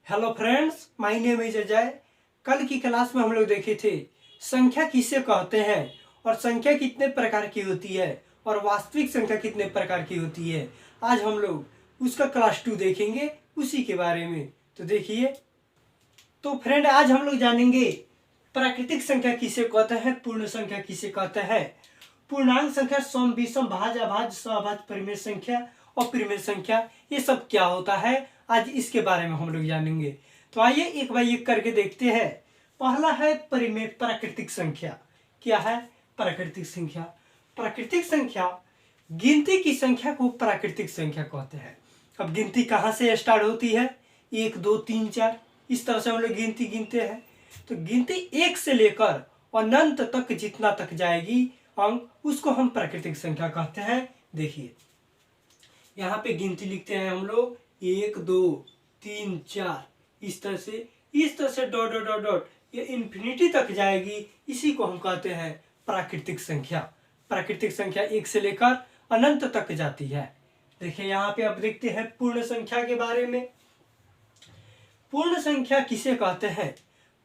Hello friends, my name is Ajay. कल की class में हम लोग देखे थे संख्या किसे कहते हैं और संख्या कितने प्रकार की होती है और वास्तविक संख्या कितने प्रकार की होती है। आज हम लोग उसका क्लास 2 देखेंगे, उसी के बारे में। तो देखिए, तो फ्रेंड आज हम लोग जानेंगे प्राकृतिक संख्या किसे कहते हैं, पूर्ण संख्या किसे कहते हैं, पूर्णांक संख्या, सम, विषम, भाज्य, अभाज्य, सहभाज्य, परिमेय संख्या और परिमेय संख्या, ये सब क्या होता है, आज इसके बारे में हम लोग जानेंगे। तो आइए एक बार एक करके देखते हैं। पहला है परिमेय प्राकृतिक संख्या। क्या है प्राकृतिक संख्या? प्राकृतिक संख्या गिनती की संख्या को प्राकृतिक संख्या कहते हैं। अब गिनती कहाँ से स्टार्ट होती है? 1 2 3 4, इस तरह से हम लोग गिनती गिनते हैं। तो गिनती 1 से लेकर अनंत तक जितना तक जाएगी अंक, उसको हम प्राकृतिक संख्या कहते हैं। देखिए यहाँ पे गिनती लिखते हैं हम लोग 1 2 3 4, इस तरह से डॉट डॉट डॉट डॉट, ये इन्फिनिटी तक जाएगी, इसी को हम कहते हैं प्राकृतिक संख्या। प्राकृतिक संख्या 1 से लेकर अनंत तक जाती है। देखिए यहाँ पे अब देखते हैं पूर्ण संख्या के बारे में। पूर्ण संख्या किसे कहते हैं?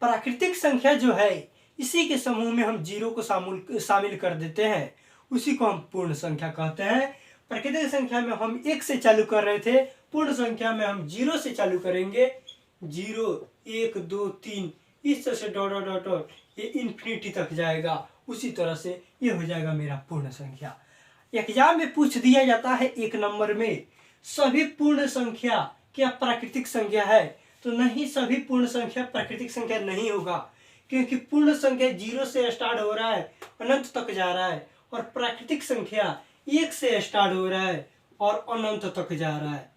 प्राकृतिक संख्या जो है, इसी के समूह में हम जीरो को शामिल कर देते हैं, उसी को हम पूर्ण संख्या कहते हैं। प्राकृतिक संख्या में हम 1 से चालू कर रहे थे, पूर्ण संख्या में हम 0 से चालू करेंगे। 0 1 2 3, इस तरह से डॉट डॉट डॉट डॉट, ये इन्फिनिटी तक जाएगा। उसी तरह से ये हो जाएगा मेरा पूर्ण संख्या। एग्जाम में पूछ दिया जाता है 1 नंबर में, सभी पूर्ण संख्या क्या प्राकृतिक संख्या है? तो नहीं, सभी पूर्ण संख्या प्राकृतिक संख्या नहीं होगा, क्योंकि पूर्ण संख्या 0 से स्टार्ट हो रहा है, अनंत तक जा रहा है, और प्राकृतिक संख्या 1 से स्टार्ट हो रहा है और अनंत तक जा रहा है।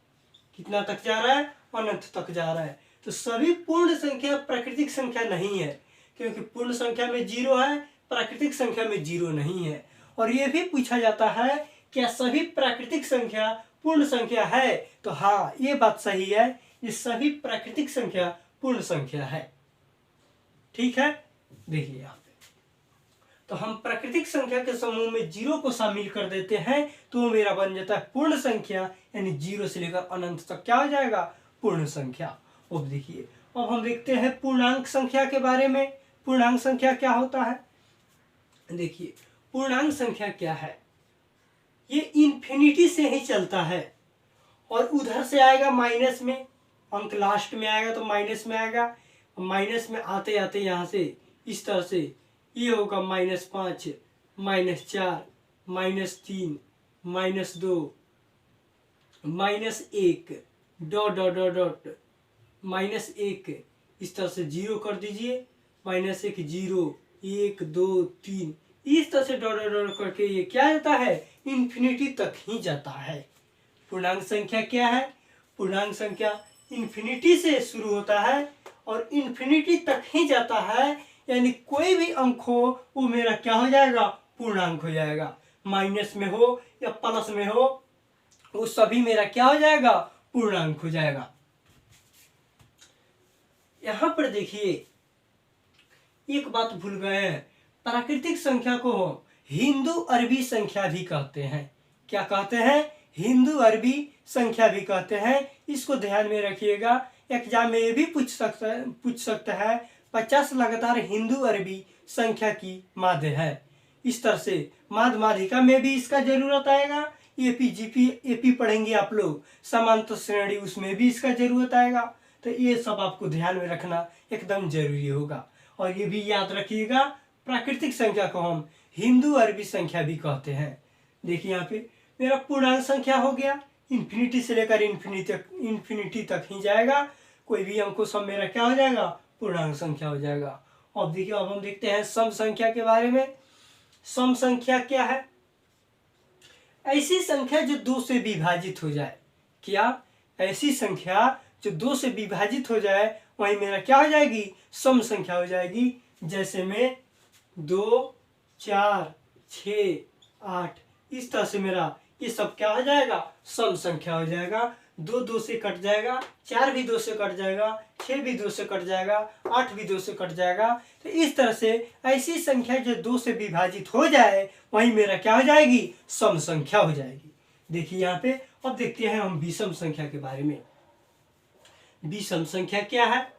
कितना तक जा रहा है? अनंत तक जा रहा है। तो सभी पूर्ण संख्या प्राकृतिक संख्या नहीं है, क्योंकि पूर्ण संख्या में 0 है, प्राकृतिक संख्या में 0 नहीं है। और ये भी पूछा जाता है क्या सभी प्राकृतिक संख्या पूर्ण संख्या है? तो हाँ, ये बात सही है, ये सभी प्राकृतिक संख्या पूर्ण संख्या है। ठीक है, देखिए यहाँ पे तो हम प्राकृतिक संख्या के समूह में 0 को शामिल कर देते हैं, तो मेरा बन जाता है पूर्ण संख्या, यानी 0 से लेकर अनंत तक क्या हो जाएगा? पूर्ण संख्या। अब देखिए, अब हम देखते हैं पूर्णांक संख्या के बारे में। पूर्णांक संख्या क्या होता है? देखिए पूर्णांक संख्या क्या है, ये इन्फिनिटी से ही चलता है, और उधर से आएगा माइनस में, अंक लास्ट में आएगा तो माइनस में आएगा। माइनस में आते आते यहाँ से इस तरह से ये होगा -5, -4, -3, -2, -1, डॉट डॉट डॉट डॉट, -1, इस तरह से 0 कर दीजिए, -1 0 1 2 3, इस तरह से डॉट डॉट डॉट करके ये क्या जाता है? इन्फिनिटी तक ही जाता है। पूर्णांक संख्या क्या है? पूर्णांक संख्या इन्फिनिटी से शुरू होता है और इन्फिनिटी तक ही जाता है, यानी कोई भी अंक हो वो मेरा क्या हो जाएगा? पूर्णांक हो जाएगा। माइनस में हो या प्लस में हो, वो सभी मेरा क्या हो जाएगा? पूर्णांक हो जाएगा। यहां पर देखिए एक बात भूल गए हैं, प्राकृतिक संख्या को हिंदू अरबी संख्या भी कहते हैं। क्या कहते हैं? हिंदू अरबी संख्या भी कहते हैं। इसको ध्यान में रखिएगा, एग्जाम में ये भी पूछ सकता है 50 लगातार हिंदू अरबी संख्या की माध्य है। इस तरह से माध्य माध्यिका में भी इसका जरूरत आएगा। एपी जीपी एपी पढ़ेंगे आप लोग, समांतर श्रेणी, उसमें भी इसका जरूरत आएगा। तो ये सब आपको ध्यान में रखना एकदम जरूरी होगा। और ये भी याद रखिएगा, प्राकृतिक संख्या को हम हिंदू अरबी संख्या भी कहते हैं। देखिए यहाँ पे मेरा पूर्णांक संख्या हो गया, इन्फिनिटी से लेकर इन्फिनिटी तक ही जाएगा, कोई भी अंक सब मेरा क्या हो जाएगा? पूर्णांक संख्या हो जाएगा। अब देखिए, अब हम देखते हैं सम संख्या के बारे में। सम संख्या क्या है? ऐसी संख्या जो 2 से विभाजित हो जाए। क्या? ऐसी संख्या जो 2 से विभाजित हो जाए, वही मेरा क्या हो जाएगी? सम संख्या हो जाएगी। जैसे में 2 4 6 8, इस तरह से मेरा ये सब क्या हो जाएगा? सम संख्या हो जाएगा। 2 2 से कट जाएगा, 4 भी 2 से कट जाएगा, 6 भी 2 से कट जाएगा, 8 भी 2 से कट जाएगा। तो इस तरह से ऐसी संख्या जो 2 से विभाजित हो जाए, वही मेरा क्या हो जाएगी? सम संख्या हो जाएगी। देखिए यहाँ पे अब देखते हैं हम विषम संख्या के बारे में। विषम संख्या क्या है?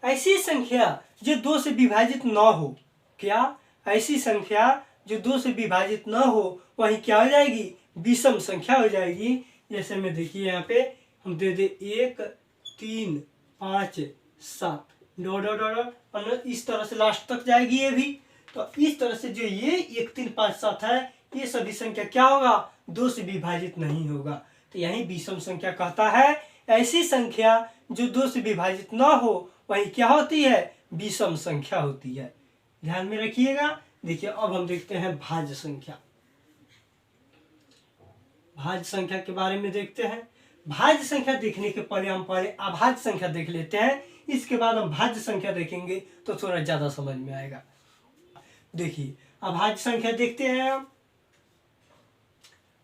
ऐसी संख्या जो 2 से विभाजित न हो। क्या? ऐसी संख्या जो 2 से विभाजित न हो वही क्या हो जाएगी? विषम संख्या हो जाएगी। जैसे में देखिए यहाँ पे हम दे दे 1 3 5 7 डॉट डॉट डॉट और इस तरह से लास्ट तक जाएगी ये भी। तो इस तरह से जो ये 1 3 5 7 है ये सभी संख्या क्या होगा? 2 से विभाजित नहीं होगा। तो यही विषम संख्या कहता है। ऐसी संख्या जो 2 से विभाजित न हो वही क्या होती है? विषम संख्या होती है। ध्यान में रखिएगा। देखिए अब हम देखते हैं भाज्य संख्या। भाज्य संख्या के बारे में देखते हैं। भाज्य संख्या देखने के पहले हम पहले अभाज्य संख्या देख लेते हैं, इसके बाद हम भाज्य संख्या देखेंगे तो थोड़ा ज्यादा समझ में आएगा। देखिए अभाज्य संख्या देखते हैं हम।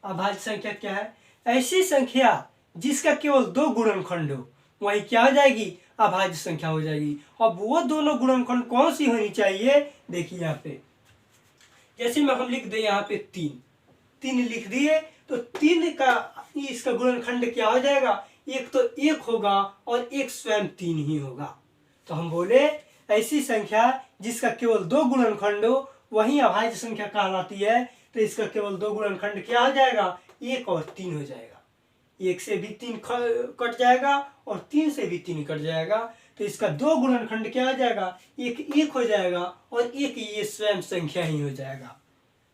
अभाज्य संख्या क्या है? ऐसी संख्या जिसका केवल 2 गुणनखंड हो वही क्या हो जाएगी? अभाज्य संख्या हो जाएगी। अब वो दोनों गुणनखंड कौन सी होनी चाहिए? देखिए यहाँ पे जैसे में हम लिख दे यहाँ पे 3 लिख दिए तो 3 का इसका गुणनखंड क्या हो जाएगा? एक तो 1 होगा और एक स्वयं 3 ही होगा। तो हम बोले ऐसी संख्या जिसका केवल 2 गुणनखंड हो वही अभाज्य संख्या कहलाती है। तो इसका केवल 2 गुणनखंड क्या हो जाएगा? 1 और 3 हो जाएगा। 1 से भी 3 कट जाएगा और 3 से भी 3 कट जाएगा। तो इसका 2 गुणनखंड क्या हो जाएगा? 1 हो जाएगा और 1 ये स्वयं संख्या ही हो जाएगा।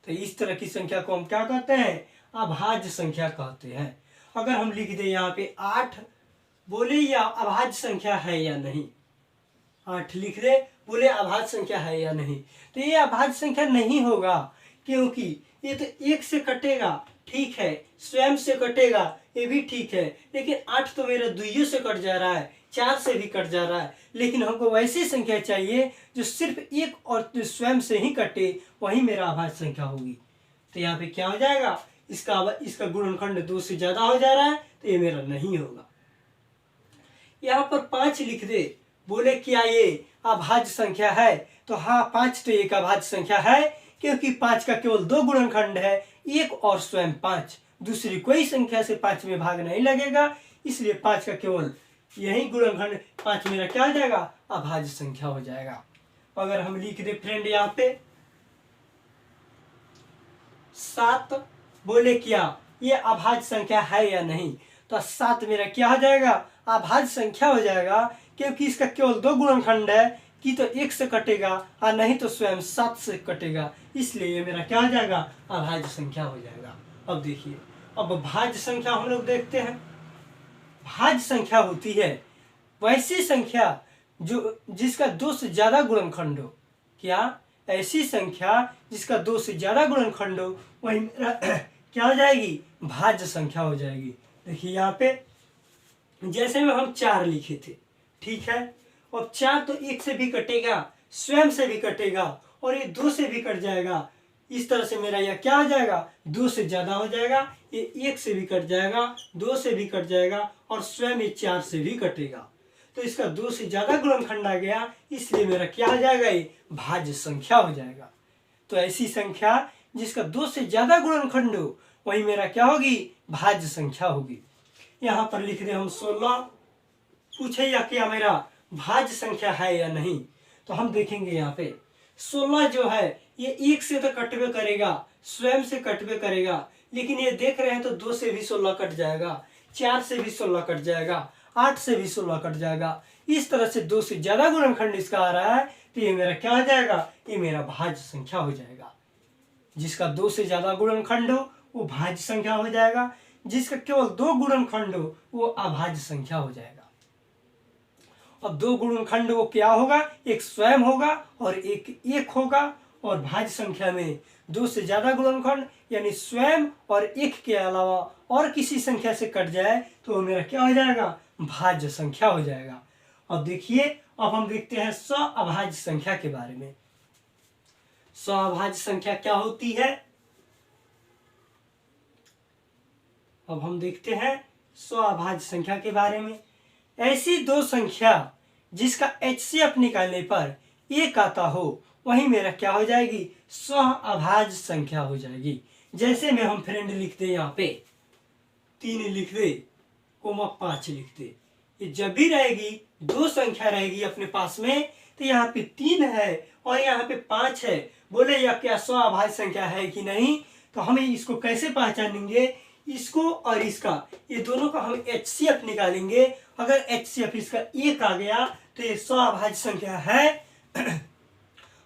तो इस तरह की संख्या को हम क्या कहते हैं? अभाज्य संख्या कहते हैं। अगर हम लिख दें यहाँ पे 8, बोले या अभाज्य संख्या है या नहीं? 8 लिख दे, बोले अभाज्य संख्या है या नहीं? तो ये अभाज्य संख्या नहीं होगा, क्योंकि ये तो 1 से कटेगा, ठीक है, स्वयं से कटेगा, ये भी ठीक है, लेकिन 8 तो मेरा 2 से कट जा रहा है, 4 से भी कट जा रहा है। लेकिन हमको वैसी संख्या चाहिए जो सिर्फ 1 और स्वयं से ही कटे, वही मेरा अभाज्य संख्या होगी। तो यहाँ पे क्या हो जाएगा? इसका गुणनखंड 2 से ज्यादा हो जा रहा है, तो ये मेरा नहीं होगा। यहाँ पर 5 लिख दे, बोले क्या ये अभाज्य संख्या है? तो हाँ, 5 तो एक अभाज्य संख्या है, क्योंकि 5 का केवल 2 गुणनखंड है, 1 और स्वयं 5। दूसरी कोई संख्या से 5 में भाग नहीं लगेगा, इसलिए 5 का केवल यही गुणनखंड 5 मेरा क्या हो जाएगा? अभाज्य संख्या हो जाएगा। अगर हम लिख दे फ्रेंड यहाँ पे 7, बोले क्या ये अभाज्य संख्या है या नहीं? तो 7 मेरा क्या हो जाएगा? अभाज्य संख्या हो जाएगा, क्योंकि इसका केवल 2 गुणनखंड है कि तो 1 से कटेगा और नहीं तो स्वयं 7 से कटेगा, इसलिए ये मेरा क्या हो जाएगा? अभाज्य संख्या हो जाएगा। अब देखिए, अब भाज्य संख्या हम लोग देखते हैं। भाज्य संख्या होती है वैसी संख्या जो जिसका 2 से ज्यादा गुणनखंड हो। क्या? ऐसी संख्या जिसका 2 से ज्यादा गुणनखंड हो वही मेरा क्या हो जाएगी? भाज्य संख्या हो जाएगी। देखिए यहाँ पे जैसे में हम 4 लिखे थे, ठीक है, और 4 तो 1 से भी कटेगा, स्वयं से भी कटेगा और ये 2 से भी कट जाएगा। इस तरह से मेरा यह क्या हो जाएगा? 2 से ज्यादा हो जाएगा। ये 1 से भी कट जाएगा, 2 से भी कट जाएगा और स्वयं ये 4 से भी कटेगा। तो इसका 2 से ज्यादा गुणनखंड आ गया, इसलिए मेरा क्या हो जाएगा? ये भाज्य संख्या हो जाएगा। तो ऐसी संख्या जिसका 2 से ज्यादा गुणनखंड हो वही मेरा क्या होगी? भाज्य संख्या होगी। यहाँ पर लिख दे हम 16, पूछे या क्या मेरा भाज्य संख्या है या नहीं? तो हम देखेंगे यहाँ पे 16 जो है ये 1 से तो कटवे करेगा, स्वयं से कटवे करेगा, लेकिन ये देख रहे हैं तो 2 से भी 16 कट जाएगा, 4 से भी 16 कट जाएगा, 8 से भी 16 कट जाएगा। इस तरह से 2 से ज्यादा गुणनखंड इसका आ रहा है, तो ये मेरा क्या हो जाएगा? ये मेरा भाज्य संख्या हो जाएगा। जिसका 2 से ज्यादा गुणनखंड हो वो भाज्य संख्या हो जाएगा, जिसका केवल 2 गुणनखंड हो वो अभाज्य संख्या हो जाएगा। अब 2 गुणनखंड वो क्या होगा? एक स्वयं होगा और एक होगा, और भाज्य संख्या में 2 से ज्यादा गुणनखंड यानी स्वयं और 1 के अलावा और किसी संख्या से कट जाए तो वो मेरा क्या हो जाएगा? भाज्य संख्या हो जाएगा। अब देखिए, अब हम देखते हैं स्वाभाज्य संख्या के बारे में। स्वाभाज्य संख्या क्या होती है? अब हम देखते हैं स्वाभाज्य संख्या के बारे में। ऐसी 2 संख्या जिसका HCF निकालने पर 1 आता हो वही मेरा क्या हो जाएगी? स्वाभाज्य संख्या हो जाएगी। जैसे में हम फ्रेंड लिख दे यहाँ पे 3 लिख दे, 5 लिख दे, ये जब भी रहेगी, दो संख्या रहेगी अपने पास में, तो यहाँ पे 3 है और यहाँ पे 5 है। बोले यह क्या स्वाभाज्य संख्या है कि नहीं? तो हमें इसको कैसे पहचानेंगे? इसको और इसका, ये दोनों का हम HCF निकालेंगे। अगर HCF इसका 1 आ गया तो ये स्वाभाज्य संख्या है।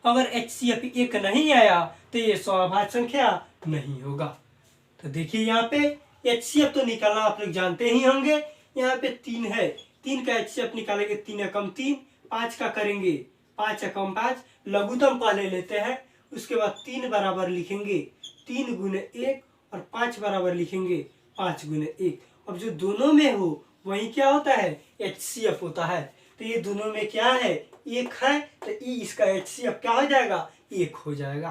अगर HCF 1 नहीं आया तो ये स्वाभाज्य संख्या नहीं होगा। तो देखिए यहाँ पे HCF तो निकालना आप लोग जानते ही होंगे। यहाँ पे 3 है, 3 का HCF निकालेंगे, 3 एकम 3, 5 का करेंगे 5 एकम 5, लघुत्तम पहले लेते हैं, उसके बाद 3 बराबर लिखेंगे 3 गुने 1 और 5 बराबर लिखेंगे 5 गुने 1। अब जो दोनों में हो वही क्या होता है? HCF होता है। तो ये दोनों में क्या है? 1 है, तो इसका HCF क्या हो जाएगा? 1 हो जाएगा।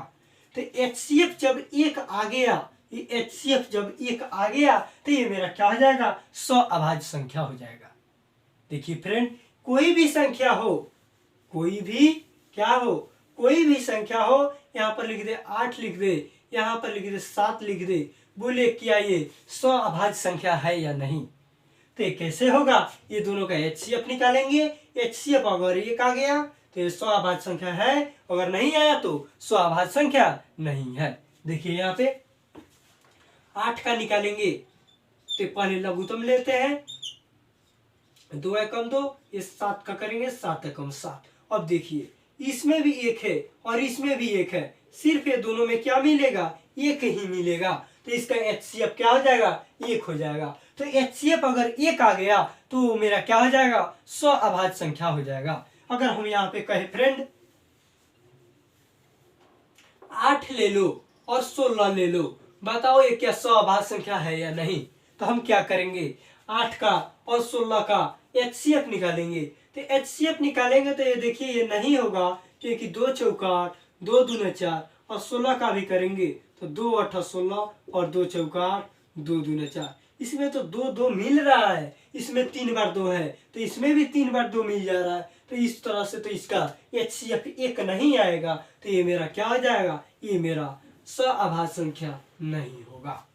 तो HCF जब 1 आ गया, ये HCF जब 1 आ गया तो ये मेरा क्या हो जाएगा? स्वाभाज्य संख्या हो जाएगा। देखिए फ्रेंड, कोई भी संख्या हो, कोई भी क्या हो, कोई भी संख्या हो, यहाँ पर लिख दे 8 लिख दे, यहाँ पर लिख दे 7 लिख दे, बोले क्या ये स्वाभाज्य संख्या है या नहीं? तो ये कैसे होगा? ये दोनों का HCF निकालेंगे। HCF अगर 1 आ गया तो ये स्वाभाज्य संख्या है, अगर नहीं आया तो स्वाभाज्य संख्या नहीं है। देखिए यहाँ पे 8 का निकालेंगे तो पहले लघुत्तम लेते हैं, 2 एकम 2, ये 7 का करेंगे 7 एकम 7। अब देखिए इसमें भी 1 है और इसमें भी 1 है, सिर्फ ये दोनों में क्या मिलेगा? 1 ही मिलेगा। तो इसका HCF क्या हो जाएगा? 1 हो जाएगा। तो HCF अगर 1 आ गया तो मेरा क्या हो जाएगा? स्वाभाज्य संख्या हो जाएगा। अगर हम यहाँ पे कहे फ्रेंड 8 ले लो और 16 ले लो, बताओ ये क्या स्वाभाज्य संख्या है या नहीं? तो हम क्या करेंगे? 8 का और 16 का HCF निकालेंगे। तो HCF निकालेंगे तो ये देखिए ये नहीं होगा, क्योंकि 2 चौका 8, 2 दूने 4 और 16 का भी करेंगे तो 2 8 16 और 2 चौका 8, 2 दूने 4। इसमें तो 2 2 मिल रहा है, इसमें 3 बार 2 है तो इसमें भी 3 बार 2 मिल जा रहा है। तो इस तरह से तो इसका HCF 1 नहीं आएगा, तो ये मेरा क्या हो जाएगा? ये मेरा स्वाभाज्य संख्या नहीं होगा।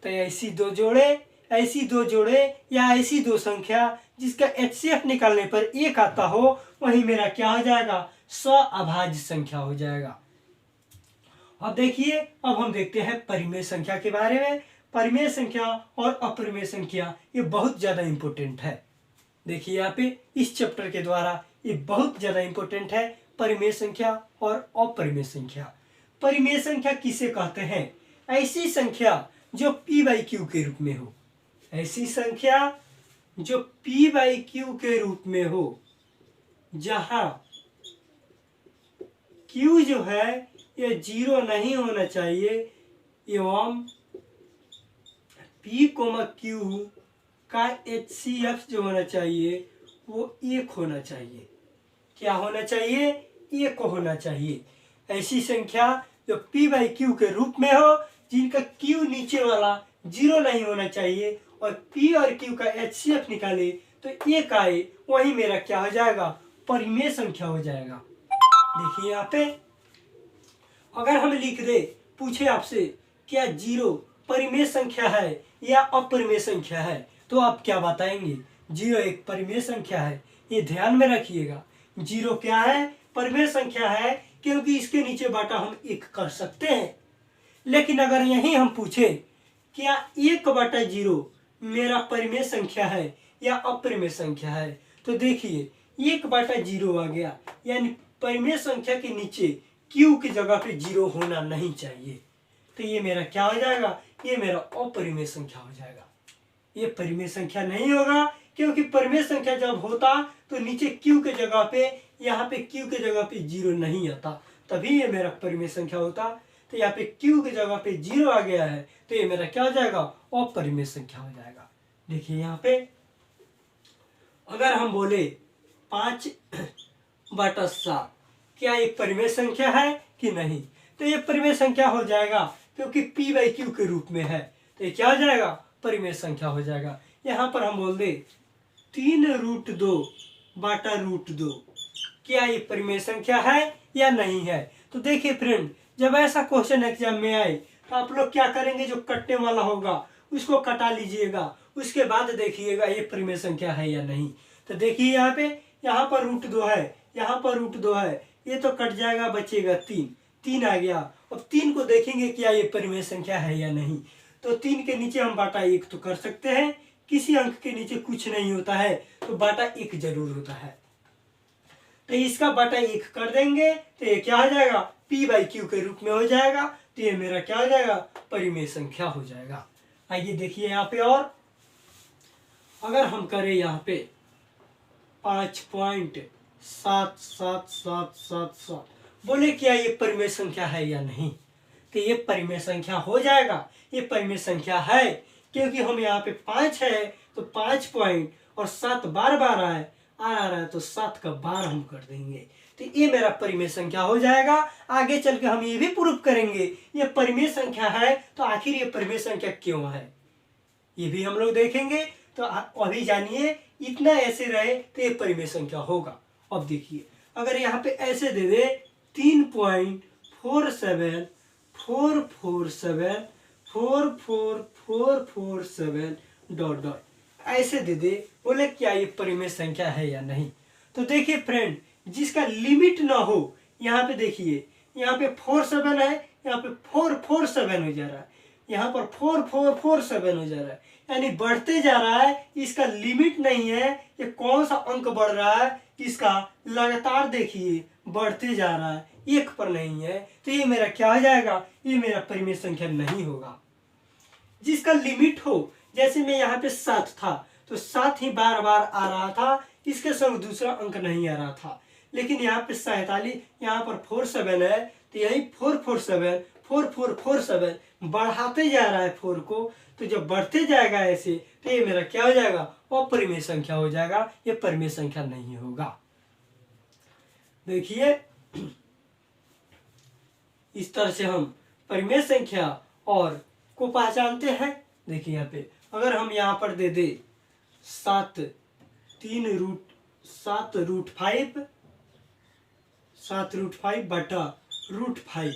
तो ऐसी दो जोड़े या ऐसी दो संख्या जिसका HCF निकालने पर 1 आता हो, वही मेरा क्या हो जाएगा? स्वाभाज्य संख्या हो जाएगा। अब देखिए, अब हम देखते हैं परिमेय संख्या के बारे में। परिमेय संख्या और अपरिमेय संख्या ये बहुत ज्यादा इंपॉर्टेंट है। देखिए यहाँ पे इस चैप्टर के द्वारा ये बहुत ज्यादा इंपॉर्टेंट है, परिमेय संख्या और अपरिमेय संख्या। परिमेय संख्या किसे कहते हैं? ऐसी संख्या जो P/Q के रूप में हो, ऐसी संख्या जो P/Q के रूप में हो, जहां Q जो है ये 0 नहीं होना चाहिए एवं P/Q का HCF जो होना चाहिए वो 1 होना चाहिए। क्या होना चाहिए? 1 होना चाहिए। ऐसी संख्या जो P/Q के रूप में हो, जिनका Q नीचे वाला 0 नहीं होना चाहिए और P और Q का HCF निकाले तो 1 आए, वही मेरा क्या हो जाएगा? परिमेय संख्या हो जाएगा। देखिए यहाँ पे अगर हम लिख दे, पूछे आपसे क्या 0 परिमेय संख्या है या अपरिमेय संख्या है, तो आप क्या बताएंगे? 0 एक परिमेय संख्या है। ये ध्यान में रखिएगा, 0 क्या है? परिमेय संख्या है, क्योंकि इसके नीचे बाटा हम 1 कर सकते हैं। लेकिन अगर यही हम पूछे क्या 1/0 मेरा परिमेय संख्या है या अपरिमेय संख्या है, तो देखिए 1/0 आ गया, यानी परिमेय संख्या के नीचे Q की जगह पे 0 होना नहीं चाहिए। तो ये मेरा क्या हो जाएगा? ये मेरा अपरिमेय संख्या हो जाएगा। ये परिमेय संख्या नहीं होगा, क्योंकि परिमेय संख्या जब होता तो नीचे Q के जगह पे, यहाँ पे Q के जगह पे 0 नहीं आता, तभी ये मेरा परिमेय संख्या होता। तो यहाँ पे Q की जगह पे 0 आ गया है, तो ये मेरा क्या हो जाएगा? अपरिमेय संख्या हो जाएगा। देखिए यहाँ पे अगर हम बोले 5/7 क्या एक परिमेय संख्या है कि नहीं? तो ये परिमेय संख्या हो जाएगा, क्योंकि P/Q के रूप में है, तो ये क्या हो जाएगा? परिमेय संख्या हो जाएगा। यहाँ पर हम बोल दे 3√2/√2, क्या ये परिमेय संख्या है या नहीं है? तो देखिए फ्रेंड, जब ऐसा क्वेश्चन एग्जाम में आए तो आप लोग क्या करेंगे? जो कटने वाला होगा उसको कटा लीजिएगा, उसके बाद देखिएगा ये परिमेय संख्या है या नहीं। तो देखिए यहाँ पर √2 है, यहाँ पर √2 है, ये तो कट जाएगा, बचेगा 3 आ गया। अब 3 को देखेंगे क्या ये परिमेय संख्या है या नहीं। तो 3 के नीचे हम बाटा 1 तो कर सकते हैं, किसी अंक के नीचे कुछ नहीं होता है तो बाटा 1 जरूर होता है। तो इसका बाटा 1 कर देंगे तो ये क्या हो जाएगा, p/q के रूप में हो जाएगा। तो ये मेरा क्या हो जाएगा, परिमेय संख्या हो जाएगा। आइए देखिए यहाँ पे, और अगर हम करें यहाँ पे 5.77777, बोले क्या ये परिमेय संख्या है या नहीं। तो ये परिमेय संख्या हो जाएगा, ये परिमेय संख्या है, क्योंकि हम यहाँ पे 5 है तो 5 पॉइंट और 7 बार बार आ रहा है तो 7 का बार हम कर देंगे। तो ये मेरा परिमेय संख्या हो जाएगा। आगे चल के हम ये भी प्रूफ करेंगे ये परिमेय संख्या है, तो आखिर ये परिमेय संख्या क्यों है ये भी हम लोग देखेंगे। तो अभी जानिए, इतना ऐसे रहे तो ये परिमेय संख्या होगा। अब देखिए, अगर यहाँ पे ऐसे दे दे 3.47447444447 ... ऐसे दे दे, बोले क्या ये परिमेय संख्या है या नहीं। तो देखिए फ्रेंड, जिसका लिमिट ना हो, यहाँ पे देखिए, यहाँ पे 47 है, यहाँ पे 447 हो जा रहा है, यहाँ पर 4447 हो जा रहा है, यानी बढ़ते जा रहा है, इसका लिमिट नहीं है। ये कौन सा अंक बढ़ रहा है, इसका लगातार देखिए बढ़ते जा रहा है, 1 पर नहीं है। तो ये मेरा क्या हो जाएगा, ये मेरा परिमेय संख्या नहीं होगा। जिसका लिमिट हो, जैसे मैं यहाँ पे 7 था तो 7 ही बार बार आ रहा था, इसके संग दूसरा अंक नहीं आ रहा था। लेकिन यहाँ पे 47, यहाँ पर 47 है, तो यही 4447 बढ़ाते जा रहा है 4 को। तो जब बढ़ते जाएगा ऐसे, तो ये मेरा क्या हो जाएगा, अपरिमेय संख्या हो जाएगा, ये परिमेय संख्या नहीं होगा। देखिए, इस तरह से हम परिमेय संख्या और को पहचानते हैं। देखिए यहाँ पे, अगर हम यहाँ पर दे दे 7 √5 बटा √5,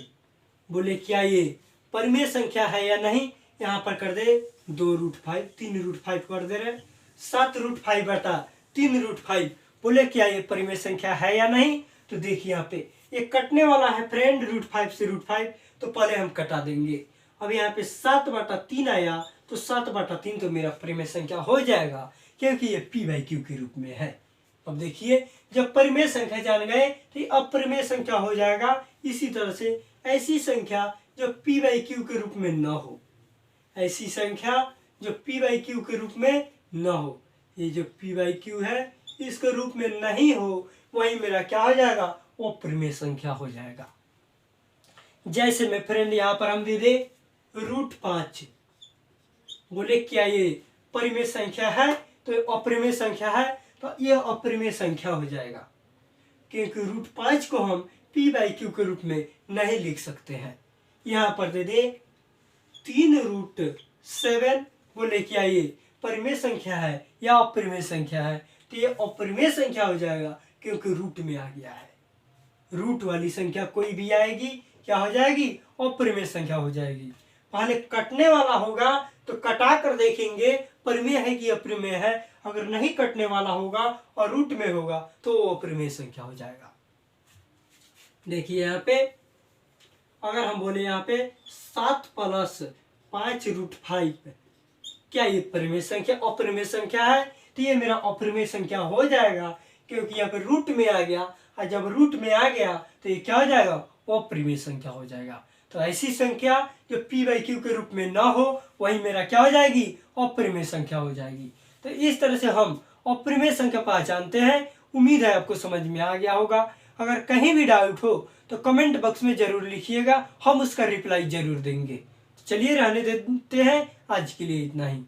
बोले क्या ये परिमेय संख्या है या नहीं। यहाँ पर कर दे 2√5, 3√5 कर दे रहे, 7√5 बटा 3√5, बोले क्या ये परिमेय संख्या है या नहीं। तो देखिए यहाँ पे ये कटने वाला है फ्रेंड, √5 से √5, तो पहले हम कटा देंगे। अब यहाँ पे 7/3 आया, तो 7/3 तो मेरा परिमेय संख्या हो जाएगा, क्योंकि ये p/q के रूप में है। अब देखिए, जब परिमेय संख्या जान गए तो ये अपरिमेय संख्या हो जाएगा। इसी तरह से ऐसी संख्या जो p/q के रूप में न हो, ऐसी संख्या जो p/q के रूप में न हो, ये जो p/q है इसके रूप में नहीं हो, वही मेरा क्या हो जाएगा, अपरिमेय संख्या हो जाएगा। जैसे में फ्रेंड यहाँ पर हम दे दे √5, बोले क्या ये परिमेय संख्या है, तो ये अपरिमेय संख्या है, तो ये अपरिमेय संख्या हो जाएगा, क्योंकि √5 को हम p/q के रूप में नहीं लिख सकते हैं। यहाँ पर दे दे 3√7, बोले क्या ये परिमेय संख्या है या अपरिमेय संख्या है, तो ये अपरिमेय संख्या हो जाएगा, क्योंकि रूट में आ गया है। रूट वाली संख्या कोई भी आएगी क्या हो जाएगी, अपरिमेय संख्या हो जाएगी। पहले कटने वाला होगा तो कटा कर देखेंगे परिमेय है कि अपरिमेय है। अगर नहीं कटने वाला होगा और रूट में होगा तो वो अपरिमेय संख्या हो जाएगा। देखिए यहाँ पे, अगर हम बोले यहाँ पे 7 + 5√5, क्या ये परिमेय संख्या अपरिमेय संख्या है, तो ये मेरा अपरिमेय संख्या हो जाएगा, क्योंकि यहाँ पे रूट में आ गया, और जब रूट में आ गया तो ये क्या हो जाएगा, अपरिमेय संख्या हो जाएगा। तो ऐसी संख्या जो p/q के रूप में ना हो, वही मेरा क्या हो जाएगी, अपरिमेय संख्या हो जाएगी। तो इस तरह से हम अपरिमेय संख्या पहचानते हैं। उम्मीद है आपको समझ में आ गया होगा। अगर कहीं भी डाउट हो तो कमेंट बॉक्स में जरूर लिखिएगा, हम उसका रिप्लाई जरूर देंगे। चलिए रहने देते हैं, आज के लिए इतना ही।